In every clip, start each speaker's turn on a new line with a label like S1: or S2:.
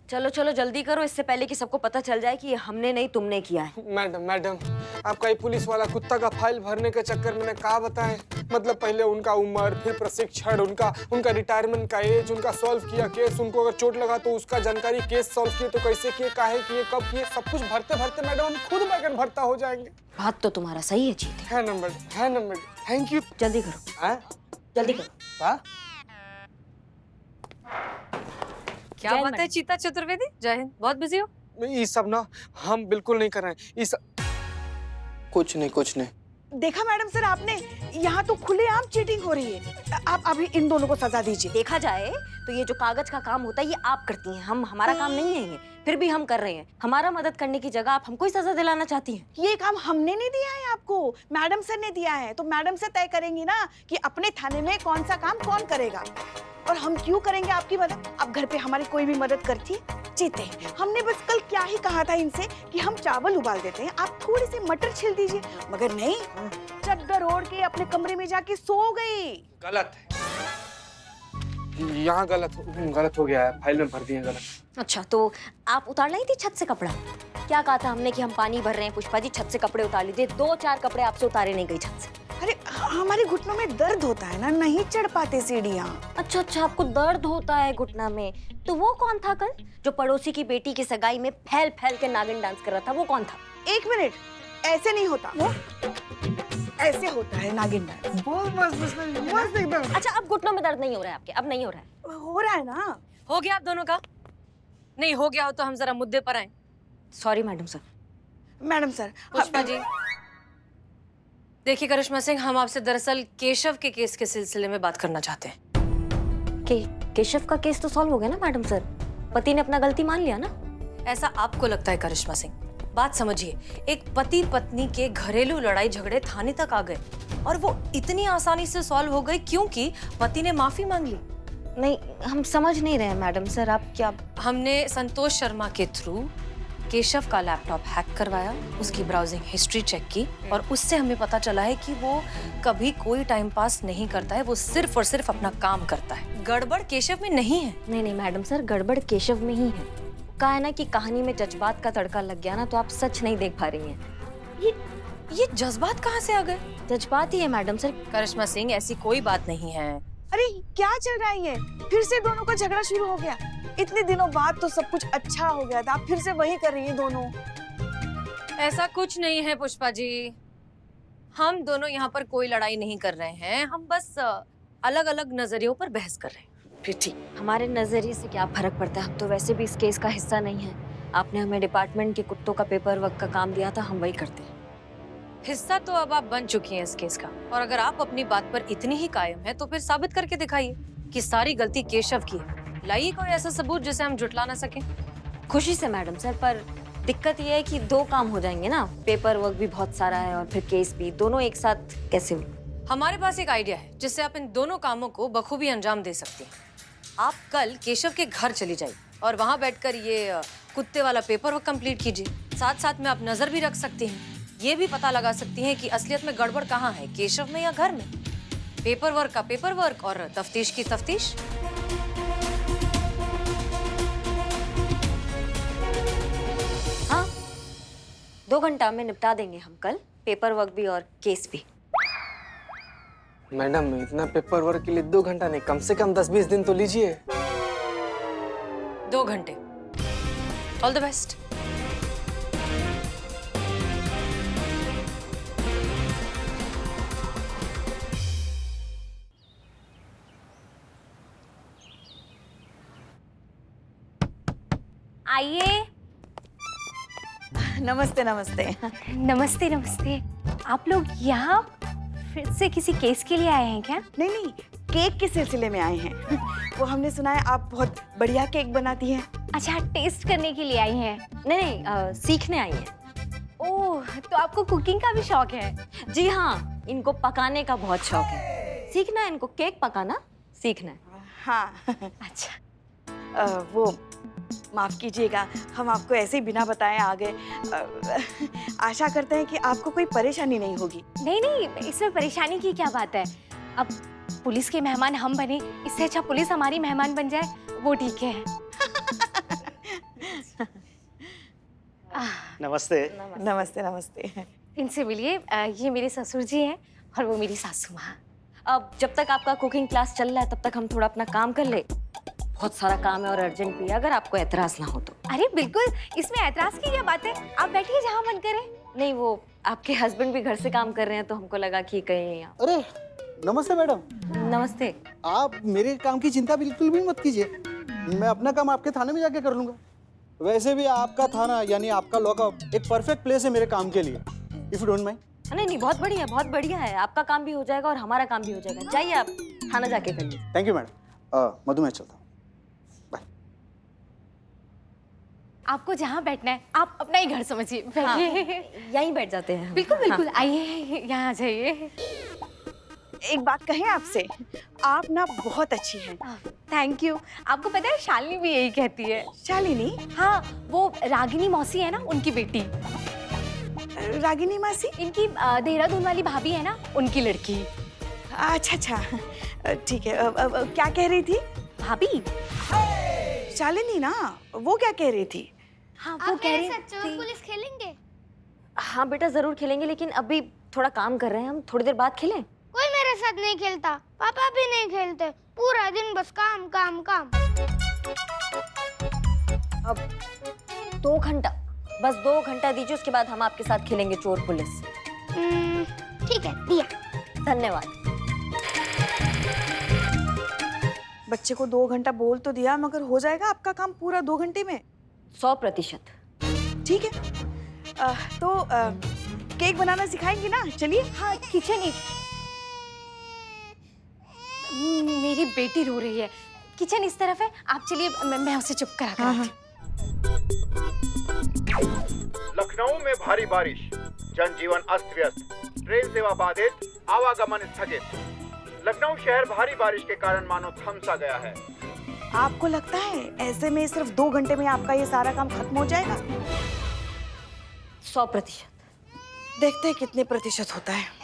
S1: चलो चलो जल्दी करो, इससे पहले कि सबको पता चल जाए कि ये हमने नहीं तुमने किया है।
S2: मैडम आपका ये पुलिस वाला कुत्ता का फाइल भरने के चक्कर में कहा बताएं, मतलब पहले उनका उम्र, फिर प्रशिक्षण, उनका रिटायरमेंट का एज, उनका सॉल्व किया केस, उनको अगर चोट लगा तो उसका जानकारी, केस सॉल्व किए तो कैसे किए, काहे किए, कब किए, सब कुछ भरते भरते मैडम हम खुद बैगन भरता हो जाएंगे।
S1: बात तो तुम्हारा सही है जीत।
S2: है ना मैडम, थैंक यू।
S1: जल्दी करो।
S2: हाँ?
S1: जल्दी करो।
S2: हाँ?
S3: क्या बात है चीता चतुर्वेदी, जय हिंद। बहुत बिजी हो?
S2: ये सब ना हम बिल्कुल नहीं कर रहे हैं, ये सब कुछ नहीं।
S4: देखा मैडम सर आपने, यहाँ तो खुलेआम चीटिंग हो रही है। आप अभी इन दोनों को सजा दीजिए।
S1: देखा जाए तो ये जो कागज का काम होता है ये आप करती हैं, हमारा काम नहीं है ये, फिर भी हम कर रहे हैं। हमारा मदद करने की जगह आप हमको ही सजा दिलाना चाहती हैं।
S4: ये काम हमने नहीं दिया है आपको, मैडम सर ने दिया है, तो मैडम से तय करेंगी ना कि अपने थाने में कौन सा काम कौन करेगा। और हम क्यों करेंगे आपकी मदद? अब घर पे हमारी कोई भी मदद करती है? जीते, हमने बस कल क्या ही कहा था इनसे कि हम चावल उबाल देते हैं, आप थोड़ी सी मटर छिल दीजिए, मगर नहीं, चद्दर ओढ़ के अपने कमरे में जाके सो गई।
S2: गलत है, यहाँ गलत हो गया है, फाइल में भर दिए गलत।
S1: अच्छा तो आप उतार लाई थी छत से कपड़ा? क्या कहा था हमने कि हम पानी भर रहे हैं पुष्पा जी, छत से कपड़े उतार लीजिए। 2-4 कपड़े आपसे उतारे नहीं गई छत से।
S4: अरे हमारे घुटनों में दर्द होता है ना, नहीं चढ़ पाते सीढ़ियाँ।
S1: अच्छा आपको दर्द होता है घुटना में, तो वो कौन था कल जो पड़ोसी की बेटी की सगाई में फैल फैल के नागिन डांस कर रहा था, वो कौन था?
S4: 1 मिनट, ऐसे नहीं होता वो, ऐसे होता है नागिन डांस।
S2: बस एकदम।
S1: अच्छा अब घुटनों में दर्द नहीं हो रहा है आपके? अब नहीं हो रहा है?
S4: हो रहा है ना।
S3: हो गया आप दोनों का? नहीं हो गया हो तो हम जरा मुद्दे पर आए।
S1: Sorry madam sir.
S4: Madam sir,
S3: Pushpa ji देखिए करिश्मा सिंह, हम आपसे दरअसल केशव के केस के सिलसिले में बात करना चाहते हैं।
S1: केशव का केस तो सॉल्व हो गया ना मैडम सर, पति ने अपना गलती मान लिया ना।
S3: ऐसा आपको लगता है करिश्मा सिंह? बात समझिए, एक पति पत्नी के घरेलू लड़ाई झगड़े थाने तक आ गए और वो इतनी आसानी से सॉल्व हो गई क्योंकि पति ने माफी मांग ली।
S1: नहीं, हम समझ नहीं रहे हैं मैडम सर, आप क्या?
S3: हमने संतोष शर्मा के थ्रू केशव का लैपटॉप हैक करवाया, उसकी ब्राउजिंग हिस्ट्री चेक की और उससे हमें पता चला है कि वो कभी कोई टाइम पास नहीं करता है, वो सिर्फ और सिर्फ अपना काम करता है। गड़बड़ केशव में नहीं है।
S1: नहीं मैडम सर, गड़बड़ केशव में ही है। कहा है ना कि कहानी में जज्बात का तड़का लग गया ना, तो आप सच नहीं देख पा रही हैं।
S3: ये जज्बात कहाँ से आ गए?
S1: जज्बात ही है मैडम सर।
S3: करिश्मा सिंह ऐसी कोई बात नहीं है।
S4: अरे क्या चल रहा है ये? फिर से दोनों का झगड़ा शुरू हो गया। इतने दिनों बाद तो सब कुछ अच्छा हो गया था, आप फिर से वही कर रही हैं दोनों।
S3: ऐसा कुछ नहीं है पुष्पा जी, हम दोनों यहाँ पर कोई लड़ाई नहीं कर रहे हैं, हम बस अलग अलग नजरियों पर बहस कर रहे हैं।
S1: फिर ठीक, हमारे नजरिए से क्या फर्क पड़ता है, हम तो वैसे भी इस केस का हिस्सा नहीं है। आपने हमें डिपार्टमेंट के कुत्तों का पेपर वर्क का काम दिया था, हम वही करते हैं।
S3: हिस्सा तो अब आप बन चुकी हैं इस केस का, और अगर आप अपनी बात पर इतनी ही कायम है तो फिर साबित करके दिखाइए कि सारी गलती केशव की है। लाइए कोई ऐसा सबूत जिसे हम जुटला ना सकें।
S1: खुशी से मैडम सर, पर दिक्कत ये है कि 2 काम हो जाएंगे ना, पेपर वर्क भी बहुत सारा है और फिर केस भी, दोनों एक साथ कैसे हो?
S3: हमारे पास एक आइडिया है जिससे आप इन दोनों कामों को बखूबी अंजाम दे सकती हैं। आप कल केशव के घर चली जाइए और वहां बैठकर ये कुत्ते वाला पेपर वर्क कंप्लीट कीजिए। साथ साथ में आप नजर भी रख सकती हैं, ये भी पता लगा सकती हैं कि असलियत में गड़बड़ कहाँ है, केशव में या घर में। पेपर वर्क का पेपर वर्क और तफ्तीश की तफ्तीश।
S1: हाँ, 2 घंटा में निपटा देंगे हम कल पेपर वर्क भी और केस भी।
S2: मैडम इतना पेपर वर्क के लिए 2 घंटा नहीं, कम से कम 10-20 दिन तो लीजिए।
S3: 2 घंटे। All the best.
S5: आइए।
S4: नमस्ते नमस्ते।
S5: नमस्ते नमस्ते। आप लोग यहाँ फिर से किसी केस के लिए आए हैं क्या?
S4: नहीं, केक के सिलसिले में आए हैं। वो हमने सुना है आप बहुत बढ़िया केक बनाती हैं।
S5: अच्छा, टेस्ट करने के लिए आई हैं?
S1: नहीं, सीखने आई है।
S5: ओह, तो आपको कुकिंग का भी शौक है?
S1: जी हाँ, इनको पकाने का बहुत शौक है। सीखना है इनको, केक पकाना सीखना है।
S4: हाँ।
S5: अच्छा।
S4: वो माफ कीजिएगा, हम आपको ऐसे ही बिना बताए आ गए। आशा करते हैं कि आपको कोई परेशानी नहीं होगी।
S5: नहीं नहीं, इसमें परेशानी की क्या बात है। अब पुलिस के मेहमान हम बने, इससे अच्छा पुलिस हमारी मेहमान बन जाए, वो ठीक है।
S6: नमस्ते।
S4: नमस्ते नमस्ते।
S5: इनसे मिलिए, ये मेरे ससुर जी हैं और वो मेरी सासू माँ।
S1: अब जब तक आपका कुकिंग क्लास चल रहा है तब तक हम थोड़ा अपना काम कर ले। बहुत सारा काम है और अर्जेंट भी है, अगर आपको एतराज ना हो तो।
S5: अरे बिल्कुल, इसमें ऐतराज की क्या बात है, आप बैठिए जहाँ मन करे।
S1: नहीं, वो आपके हस्बैंड भी घर से काम कर रहे हैं तो हमको लगा कि कहीं।
S6: अरे नमस्ते मैडम।
S1: नमस्ते।
S6: आप मेरे काम की चिंता बिल्कुल भी मत कीजिए, मैं अपना काम आपके थाने में जाके कर लूँगा। वैसे भी आपका थाना यानी आपका लॉकअप एक परफेक्ट प्लेस है मेरे काम के लिए, इफ यू डोंट माइंड।
S1: नहीं नहीं, बहुत बढ़िया, बहुत बढ़िया है। आपका काम भी हो जाएगा और हमारा काम भी हो जाएगा। जाइए, आप थाना जाके करिए।
S6: Thank you madam. मधु मैं चलता हूँ, बाय।
S5: आपको जहाँ बैठना है आप अपना ही घर समझिए, बैठिए।
S1: यहीं बैठ जाते हैं हम।
S5: बिल्कुल बिल्कुल, आइए यहाँ आ जाइए।
S4: एक बात कहें आपसे, आप ना बहुत अच्छी हैं।
S5: Thank you. आपको पता है शालिनी भी यही कहती है।
S4: शालिनी?
S5: हाँ, वो रागिनी मौसी है ना, उनकी बेटी।
S4: रागिनी मासी?
S5: इनकी देहरादून वाली भाभी है ना, उनकी लड़की।
S4: अच्छा अच्छा, ठीक है। क्या कह रही थी?
S5: भाभी?
S4: शालिनी ना, वो क्या कह रही थी?
S5: हाँ, वो कह रही
S7: चोर पुलिस खेलेंगे?
S1: हाँ बेटा, जरूर खेलेंगे, लेकिन अभी थोड़ा काम कर रहे हैं हम। थोड़ी देर बाद खेलें?
S7: कोई मेरे साथ नहीं खेलता, पापा भी नहीं खेलते, पूरा दिन बस काम काम काम।
S1: अब 2 घंटा, बस 2 घंटा दीजिए, उसके बाद हम आपके साथ खेलेंगे चोर पुलिस।
S7: ठीक है, दिया।
S1: धन्यवाद।
S4: बच्चे को 2 घंटा बोल तो दिया, मगर हो जाएगा आपका काम पूरा 2 घंटे में?
S1: 100%।
S4: ठीक है। तो केक बनाना सिखाएंगी ना? चलिए।
S5: हाँ, किचन ही। मेरी बेटी रो रही है, किचन इस तरफ है, आप चलिए, मैं उसे चुप करा कर आती हूँ।
S8: लखनऊ में भारी बारिश, जनजीवन अस्त व्यस्त, ट्रेन सेवा बाधित, आवागमन स्थगित। लखनऊ शहर भारी बारिश के कारण मानो थम सा गया है।
S4: आपको लगता है ऐसे में सिर्फ 2 घंटे में आपका ये सारा काम खत्म हो जाएगा?
S1: 100%।
S4: देखते हैं कितने प्रतिशत होता है।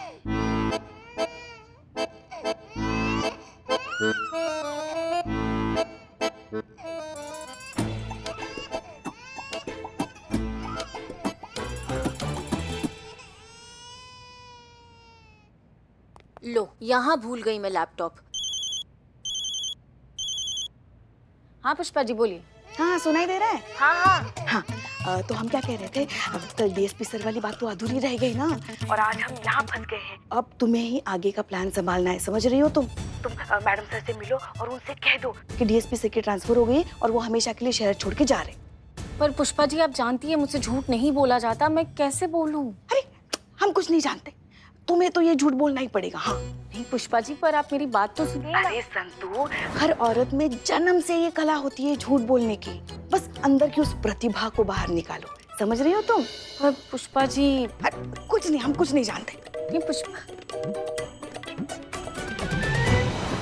S9: लो, यहाँ भूल गई मैं लैपटॉप। हाँ पुष्पा जी बोलिए।
S4: हाँ, सुनाई दे रहा है?
S9: हाँ।
S4: हाँ, तो हम क्या कह रहे थे, अब कल डीएसपी सर वाली बात तो अधूरी रह गई ना, और आज हम यहाँ फंस गए हैं। अब तुम्हें ही आगे का प्लान संभालना है, समझ रही हो तुम? मैडम सर से मिलो और उनसे कह दो कि डीएसपी सर की ट्रांसफर हो गई और वो हमेशा के लिए शहर छोड़ के जा रहे।
S9: पर पुष्पा जी आप जानती है मुझसे झूठ नहीं बोला जाता, मैं कैसे बोलूं?
S4: अरे हम कुछ नहीं जानते, तुम्हें तो ये झूठ बोलना ही पड़ेगा। हाँ
S9: नहीं पुष्पा जी, पर आप मेरी बात तो सुनिए।
S4: अरे संतू, हर औरत में जन्म से ये कला होती है झूठ बोलने की, बस अंदर की उस प्रतिभा को बाहर निकालो, समझ रही हो तुम?
S9: पर पुष्पा जी।
S4: कुछ नहीं, हम कुछ नहीं जानते।
S9: नहीं पुष्पा,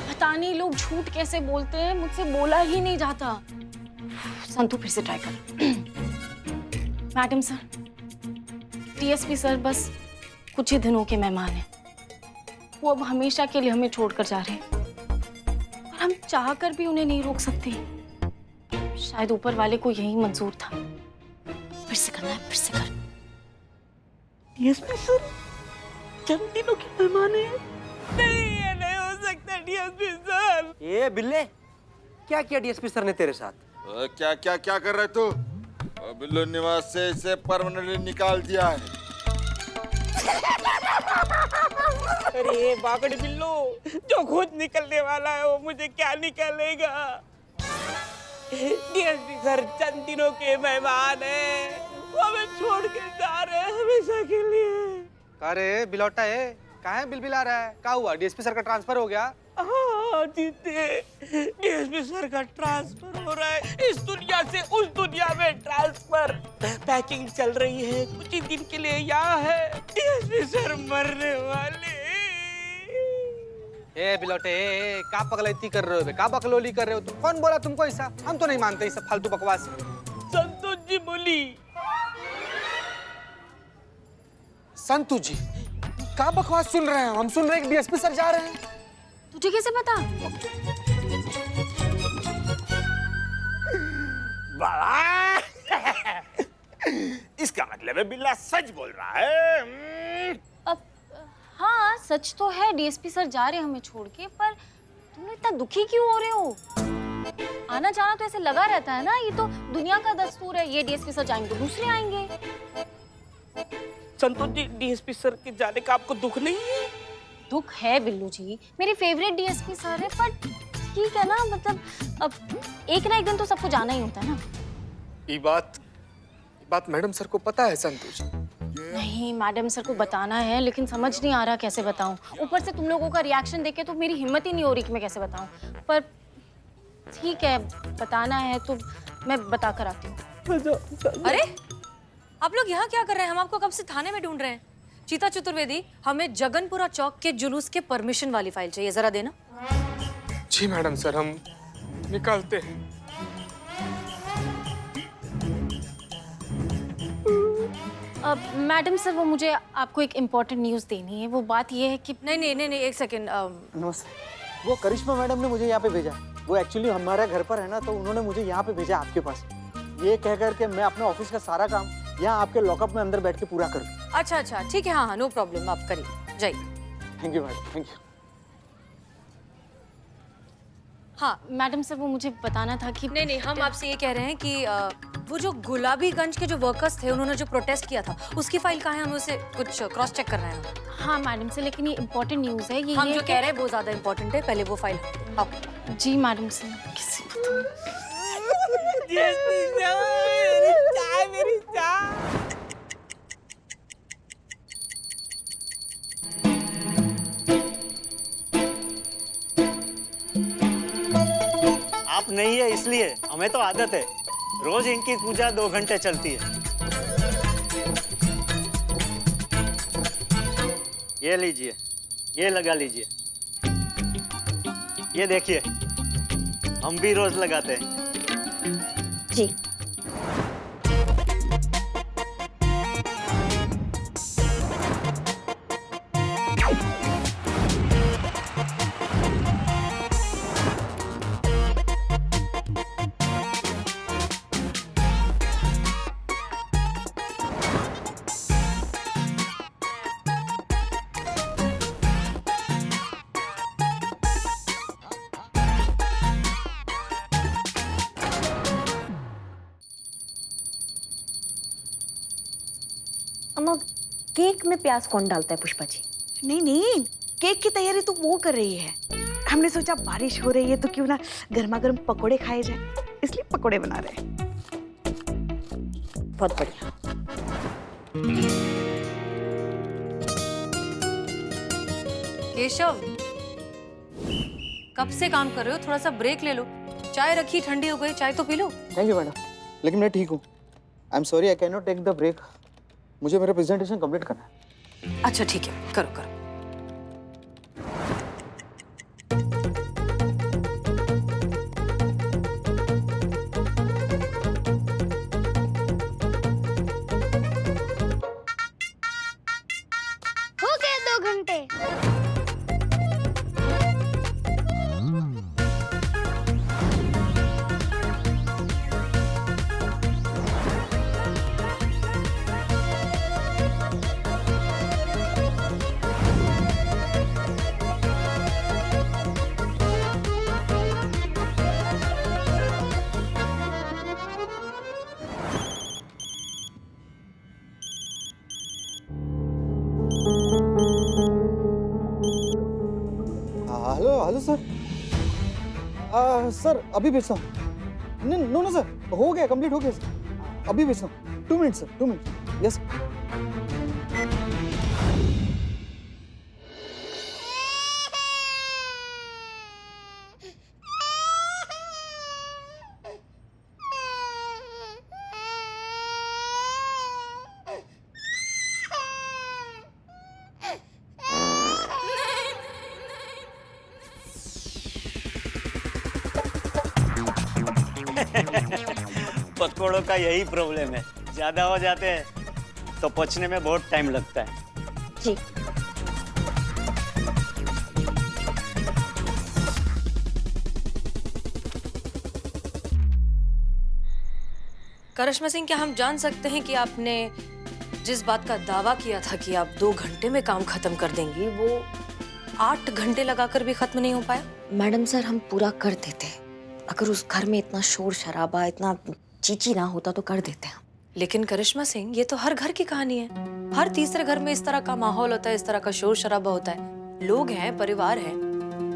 S9: पता नहीं लोग झूठ कैसे बोलते हैं, मुझसे बोला ही नहीं जाता। संतू फिर से ट्राई कर। मैडम सर, डीएसपी सर बस कुछ ही दिनों के मेहमान हैं, वो अब हमेशा के लिए हमें छोड़कर जा रहे हैं और हम चाहकर भी उन्हें नहीं रोक सकते। शायद ऊपर वाले को यही मंजूर था। फिर से करना है, फिर से कर।
S4: डीएसपी सर जन्म दिनों के मेहमान हैं? नहीं, ये नहीं हो सकता डीएसपी सर।
S10: ये बिल्ले, क्या किया डीएसपी सर ने तेरे साथ?
S11: क्या क्या क्या कर रहे तू? बिल्लो निवास से इसे परमानेंटली निकाल दिया है।
S12: अरे बागड़ बिल्लो, जो खुद निकलने वाला है वो मुझे क्या निकलेगा? डीएसपी सर चंद दिनों के मेहमान हैं, वो हमें छोड़ के जा रहे हैं हमेशा के लिए।
S2: अरे बिलौटा है, कहाँ है बिलबिला रहा है? क्या हुआ? डीएसपी सर का ट्रांसफर हो गया?
S12: हाँ जीते, डीएसपी सर का ट्रांसफर हो रहा है, इस दुनिया से उस दुनिया में ट्रांसफर। पैकिंग चल रही है, कुछ ही दिन के लिए यहाँ है, डीएसपी सर मरने वाले।
S2: ए बिलौटे, क्या पगलैती कर रहे हो? क्या बकलोली कर रहे हो तुम? कौन बोला तुमको ऐसा? हम तो नहीं मानते ये सब फालतू बकवास।
S12: संतोष जी बोली।
S2: संतू जी, क्या बकवास सुन रहे हैं? हम सुन रहे हैं कि डीएसपी सर जा रहे हैं।
S9: तुझे कैसे पता?
S12: अरे बिल्ला सच बोल रहा है।
S9: अब हाँ सच तो है, डीएसपी सर जा रहे हैं हमें छोड़ के, पर तुम इतना दुखी क्यों हो रहे हो? आना जाना तो ऐसे लगा रहता है ना, ये तो दुनिया का दस्तूर है। ये डीएसपी सर जाएंगे तो दूसरे आएंगे।
S12: संतोष जी, डीएसपी सर के जाने का आपको दुख नहीं है?
S9: दुख है बिल्लू जी, मेरे फेवरेट डीएसपी सर है, पर ठीक है ना, मतलब अब एक ना एक दिन तो सबको जाना ही होता है ना।
S2: ये बात मैडम सर को पता है संतोष?
S9: नहीं, मैडम सर को बताना है, लेकिन समझ नहीं आ रहा कैसे बताऊं। ऊपर से तुम लोगों का रिएक्शन देख के तो मेरी हिम्मत ही नहीं हो रही कि मैं कैसे बताऊं। पर ठीक है, बताना है तो मैं बता कर आती हूँ।
S3: अरे आप लोग यहाँ क्या कर रहे हैं? हम आपको कब से थाने में ढूंढ रहे हैं। चीता चतुर्वेदी, हमें जगनपुरा चौक के जुलूस के परमिशन वाली फाइल चाहिए, जरा देना।
S2: जी मैडम सर, हम निकालते हैं।
S9: अब मैडम सर, वो मुझे आपको एक इम्पोर्टेंट न्यूज़ देनी है। वो बात ये है कि
S3: नहीं, एक सेकेंड।
S6: नमस्ते। वो करिश्मा मैडम ने मुझे यहाँ पे भेजा। वो एक्चुअली हमारे घर पर है ना, तो उन्होंने मुझे यहाँ पे भेजा आपके पास, ये कह कर के मैं अपने ऑफिस का सारा काम यहाँ आपके लॉकअप में अंदर बैठ के पूरा कर दूँ।
S3: अच्छा, ठीक है, हाँ, नो प्रॉब्लम, आप करिए, जाइए।
S6: Thank you madam, thank you.
S9: हाँ मैडम सर, वो मुझे बताना था कि
S3: नहीं, हम आपसे ये कह रहे हैं कि वो जो गुलाबीगंज के जो वर्कर्स थे, उन्होंने जो प्रोटेस्ट किया था, उसकी फाइल कहाँ है? हमें उसे कुछ क्रॉस चेक करना है।
S9: हाँ मैडम सर, लेकिन ये इम्पोर्टेंट न्यूज़ है।
S3: हम जो कह रहे हैं वो ज्यादा इम्पोर्टेंट है, पहले वो फाइल आओ।
S9: जी मैडम सर, किसी बताऊं?
S12: मेरी चाय।
S13: आप नहीं है इसलिए, हमें तो आदत है, रोज इनकी पूजा 2 घंटे चलती है। ये लीजिए, ये लगा लीजिए, ये देखिए, हम भी रोज लगाते हैं।
S1: जी। अम्मा, केक में प्याज कौन डालता है पुष्पा जी?
S4: नहीं, केक की तैयारी तो वो कर रही है। हमने सोचा बारिश हो रही है तो क्यों ना गर्मा गर्म पकोड़े खाए जाए, इसलिए पकोड़े बना रहे हैं।
S1: बहुत बढ़िया।
S3: केशव, कब से काम कर रहे हो? थोड़ा सा ब्रेक ले लो। चाय रखी, ठंडी हो गई, चाय तो पी लो।
S6: थैंक यू मैडम, लेकिन मैं ठीक हूँ। I am sorry, I can not take the break. मुझे मेरा प्रेजेंटेशन कंप्लीट करना है।
S3: अच्छा ठीक है, करो।
S7: हो गए 2 घंटे।
S6: Hello sir. सर अभी भेजता हूँ। नो सर, हो गया, कंप्लीट हो गया सर। अभी भेजता हूँ। 2 मिनट सर, 2 मिनट। यस।
S13: पकौड़ों का यही प्रॉब्लम है, ज्यादा हो जाते हैं तो पचने में बहुत टाइम लगता है।
S1: जी।
S3: करिश्मा सिंह, क्या हम जान सकते हैं कि आपने जिस बात का दावा किया था कि आप 2 घंटे में काम खत्म कर देंगी, वो 8 घंटे लगाकर भी खत्म नहीं हो पाया।
S1: मैडम सर, हम पूरा कर देते। अगर उस घर में इतना शोर शराबा, इतना चीची ना होता तो कर देते हम।
S3: लेकिन करिश्मा सिंह, ये तो हर घर की कहानी है। हर तीसरे घर में इस तरह का माहौल होता है, इस तरह का शोर शराबा होता है। लोग हैं, परिवार है।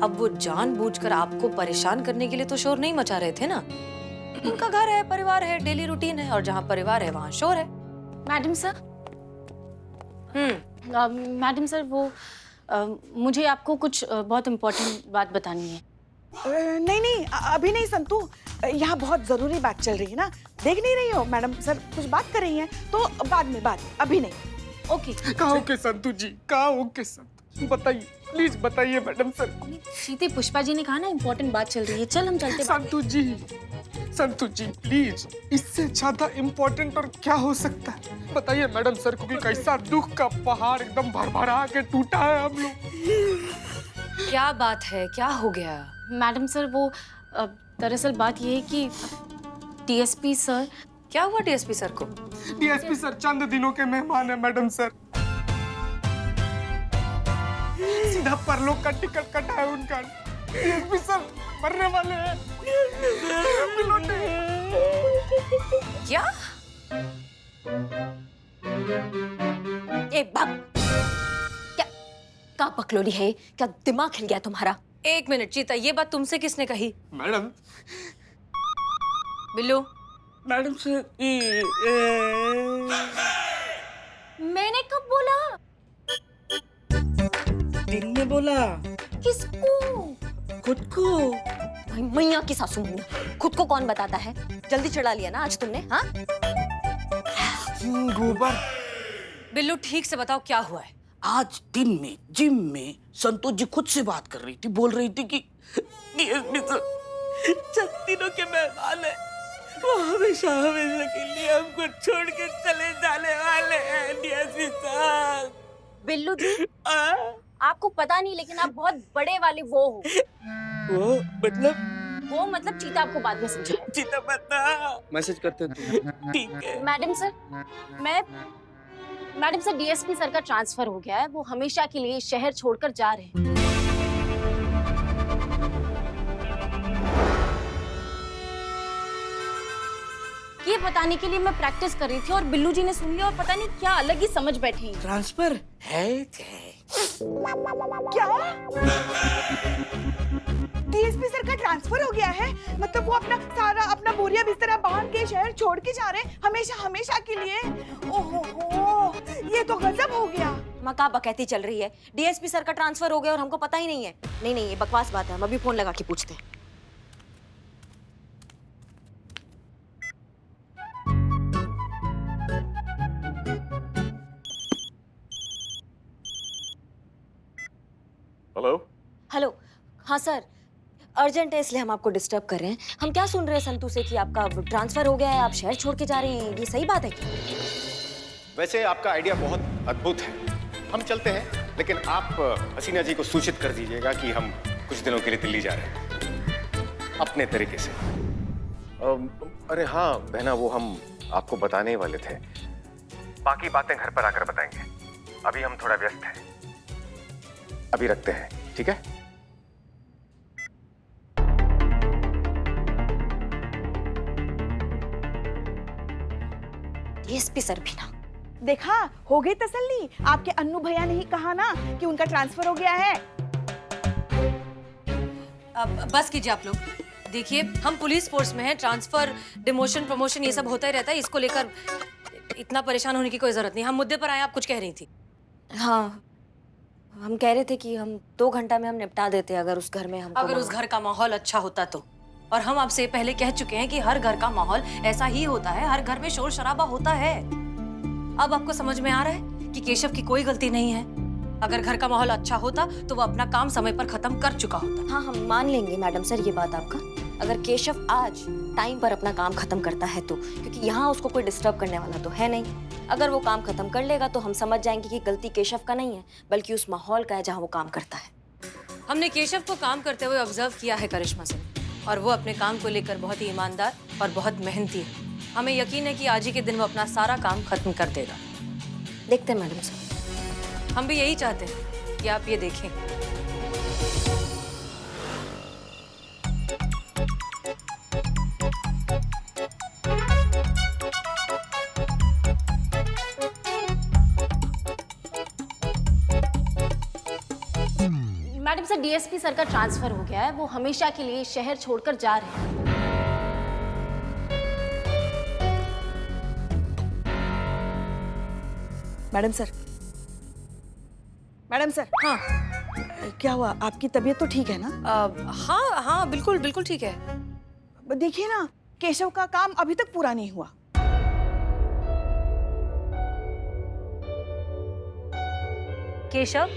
S3: अब वो जानबूझकर आपको परेशान करने के लिए तो शोर नहीं मचा रहे थे ना। उनका घर है, परिवार है, डेली रूटीन है, और जहाँ परिवार है वहाँ शोर है।
S9: मैडम सर, मैडम सर, वो मुझे आपको कुछ बहुत इम्पोर्टेंट बात बतानी है।
S4: नहीं नहीं, अभी नहीं संतू, यहाँ बहुत जरूरी बात चल रही है ना, देख नहीं रही हो? मैडम सर कुछ बात कर रही हैं, तो बाद में, अभी नहीं।
S9: ओके।
S2: कहाँ ओके संतू जी, कहाँ ओके संतू, बताइए प्लीज बताइए मैडम सर।
S9: सीते, पुष्पा जी ने कहा ना इम्पोर्टेंट बात चल रही है, चल हम चलते।
S2: संतू जी प्लीज, इससे ज्यादा इम्पोर्टेंट और क्या हो सकता है? बताइए मैडम सर को कि कैसा दुख का पहाड़ एकदम भरभरा के टूटा है हम लोग।
S3: क्या बात है, क्या हो गया?
S9: मैडम सर, वो दरअसल बात ये है कि डीएसपी सर।
S3: क्या हुआ डीएसपी सर को?
S2: डीएसपी सर चंद दिनों के मेहमान है मैडम सर। सीधा परलोक का टिकट कटा है उनका। डीएसपी सर मरने वाले हैं।
S3: क्या?
S1: ए बाप, क्या बकलोली है? क्या दिमाग हिल गया तुम्हारा?
S3: 1 मिनट चीता, ये बात तुमसे किसने कही?
S2: मैडम।
S3: बिल्लू।
S12: मैडम से
S9: मैंने कब बोला?
S12: दिन में बोला।
S9: किसको?
S12: खुद को।
S1: मैया की सासू मैया, खुद को कौन बताता है? जल्दी चढ़ा लिया ना आज तुमने, हाँ?
S12: गोबर।
S3: बिल्लू, ठीक से बताओ क्या हुआ है?
S12: आज दिन में जिम में संतोष जी खुद से बात कर रही थी, बोल रही थी कि डीएसपी सर 6 दिनों के मेहमान है, वो हमेशा हमेशा के लिए हमको छोड़ के चले जाने वाले हैं। DSP sir.
S1: बिल्लू जी, आपको पता नहीं, लेकिन आप बहुत बड़े वाले वो हो।
S12: वो
S9: मतलब चीता आपको बाद में समझाएगा।
S12: चीता बता।
S6: मैसेज करते हैं।
S12: ठीक है।
S9: मैडम सर, डीएसपी सर का ट्रांसफर हो गया है, वो हमेशा के लिए शहर छोड़कर जा रहे हैं। ये बताने के लिए मैं प्रैक्टिस कर रही थी और बिल्लू जी ने सुन लिया और पता नहीं क्या अलग ही समझ बैठी।
S12: ट्रांसफर है
S4: क्या? डीएसपी सर का ट्रांसफर हो गया है? मतलब वो अपना बोरिया बिस्तरा बांध के शहर छोड़ के जा रहे हैं, हमेशा के लिए? ओहो, ये तो गजब हो गया।
S1: माँ का बकैती चल रही है। डीएसपी सर का ट्रांसफर हो गया और हमको पता ही नहीं है। नहीं, ये बकवास बात है, हम अभी फोन लगा के पूछते हैं। हेलो, हाँ सर, अर्जेंट है इसलिए हम आपको डिस्टर्ब कर रहे हैं। हम क्या सुन रहे हैं संतू से कि आपका ट्रांसफर हो गया है, आप शहर छोड़ के जा रहे हैं, ये सही बात है क्या?
S14: वैसे आपका आइडिया बहुत अद्भुत है, हम चलते हैं, लेकिन आप हसीना जी को सूचित कर दीजिएगा कि हम कुछ दिनों के लिए दिल्ली जा रहे हैं अपने तरीके से। अरे हाँ बहना, वो हम आपको बताने ही वाले थे, बाकी बातें घर पर आकर बताएंगे, अभी हम थोड़ा व्यस्त हैं, अभी रखते हैं, ठीक है?
S1: डीएसपी सर भी ना।
S4: देखा, हो गई तसल्ली। आपके अन्नू भैया ने ही कहा ना कि उनका ट्रांसफर हो गया है।
S3: अब बस कीजिए आप लोग। देखिए, हम पुलिस फोर्स में हैं, ट्रांसफर, डिमोशन, प्रमोशन ये सब होता ही रहता है, इसको लेकर इतना परेशान होने की कोई जरूरत नहीं। हम मुद्दे पर आए, आप कुछ कह रही थी।
S1: हाँ, हम कह रहे थे कि हम 2 घंटा में हम निपटा देते अगर उस घर में हमको,
S3: अगर उस घर का माहौल अच्छा होता तो। और हम आपसे पहले कह चुके हैं कि हर घर का माहौल ऐसा ही होता है, हर घर में शोर शराबा होता है। अब आपको समझ में आ रहा है कि केशव की कोई गलती नहीं है। अगर घर का माहौल अच्छा होता तो वो अपना काम समय पर खत्म कर चुका होता।
S1: हाँ, हम मान लेंगे मैडम सर ये बात आपका, अगर केशव आज टाइम पर अपना काम खत्म करता है तो, क्योंकि यहाँ उसको कोई डिस्टर्ब करने वाला तो है नहीं। अगर वो काम खत्म कर लेगा तो हम समझ जाएंगे कि गलती केशव का नहीं है, बल्कि उस माहौल का है जहाँ वो काम करता है।
S3: हमने केशव को काम करते हुए ऑब्जर्व किया है करिश्मा से, और वो अपने काम को लेकर बहुत ही ईमानदार और बहुत मेहनती है। हमें यकीन है कि आज ही के दिन वो अपना सारा काम खत्म कर देगा।
S1: देखते हैं मैडम सर।
S3: हम भी यही चाहते हैं कि आप ये देखें।
S9: मैडम सर, डीएसपी सर का ट्रांसफर हो गया है, वो हमेशा के लिए शहर छोड़कर जा रहे हैं।
S4: मैडम सर, मैडम सर,
S3: हाँ
S4: क्या हुआ? आपकी तबीयत तो ठीक है ना?
S3: हाँ हाँ, बिल्कुल बिल्कुल ठीक है।
S4: देखिए ना, केशव का काम अभी तक पूरा नहीं हुआ।
S3: केशव,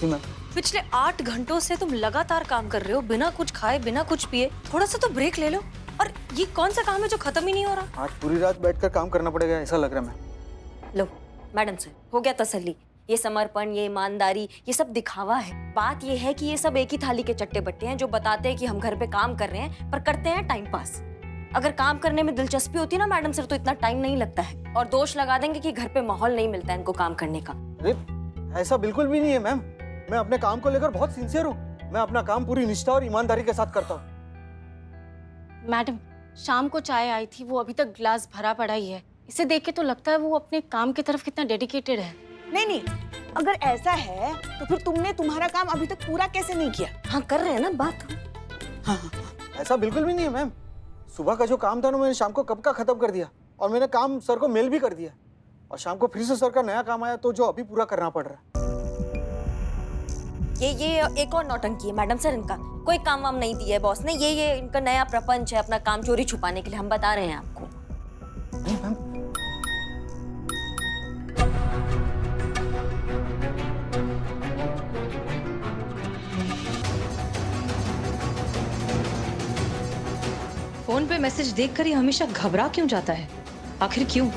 S6: जी मैम।
S3: पिछले 8 घंटों से तुम लगातार काम कर रहे हो, बिना कुछ खाए, बिना कुछ पिए। थोड़ा सा तो ब्रेक ले लो। और ये कौन सा काम है जो खत्म ही नहीं हो रहा?
S6: आज पूरी रात बैठकर काम करना पड़ेगा ऐसा लग रहा है मैम।
S1: लो मैडम सर, हो गया तसल्ली। ये समर्पण, ये ईमानदारी, ये सब दिखावा है। बात ये है कि ये सब एक ही थाली के चट्टे बट्टे हैं जो बताते हैं कि हम घर पे काम कर रहे हैं, पर करते हैं टाइम पास। अगर काम करने में दिलचस्पी होती ना मैडम सर, तो इतना टाइम नहीं लगता है। और दोष लगा देंगे कि घर पे माहौल नहीं मिलता है इनको काम करने का।
S6: अरे ऐसा बिल्कुल भी नहीं है मैम। मैं अपने काम को लेकर बहुत सिंसियर हूँ। मैं अपना काम पूरी निष्ठा और ईमानदारी के साथ करता हूँ।
S9: मैडम, शाम को चाय आई थी, वो अभी तक गिलास भरा पड़ा ही है। इसे देख के तो लगता है वो अपने काम की तरफ कितना डेडिकेटेड है।
S4: नहीं नहीं, अगर ऐसा है तो फिर तुमने तुम्हारा काम अभी तक पूरा कैसे नहीं किया?
S1: हाँ कर रहे हैं ना बात।
S6: हाँ, ऐसा बिल्कुल भी नहीं है मैम। सुबह का जो काम था ना, मैंने शाम को कब का खत्म कर दिया। और मैंने काम सर को मेल भी कर दिया। और शाम को फिर से सर का नया काम आया, तो जो अभी पूरा करना पड़ रहा है।
S1: ये एक और नौटंकी है मैडम सर इनका। कोई काम वाम नहीं दिया है बॉस ने। ये इनका नया प्रपंच है, अपना काम चोरी छुपाने के लिए। हम बता रहे हैं आपको।
S6: नहीं मैम,
S3: फोन पे मैसेज देखकर ये हमेशा घबरा क्यों जाता है? आखिर क्यों?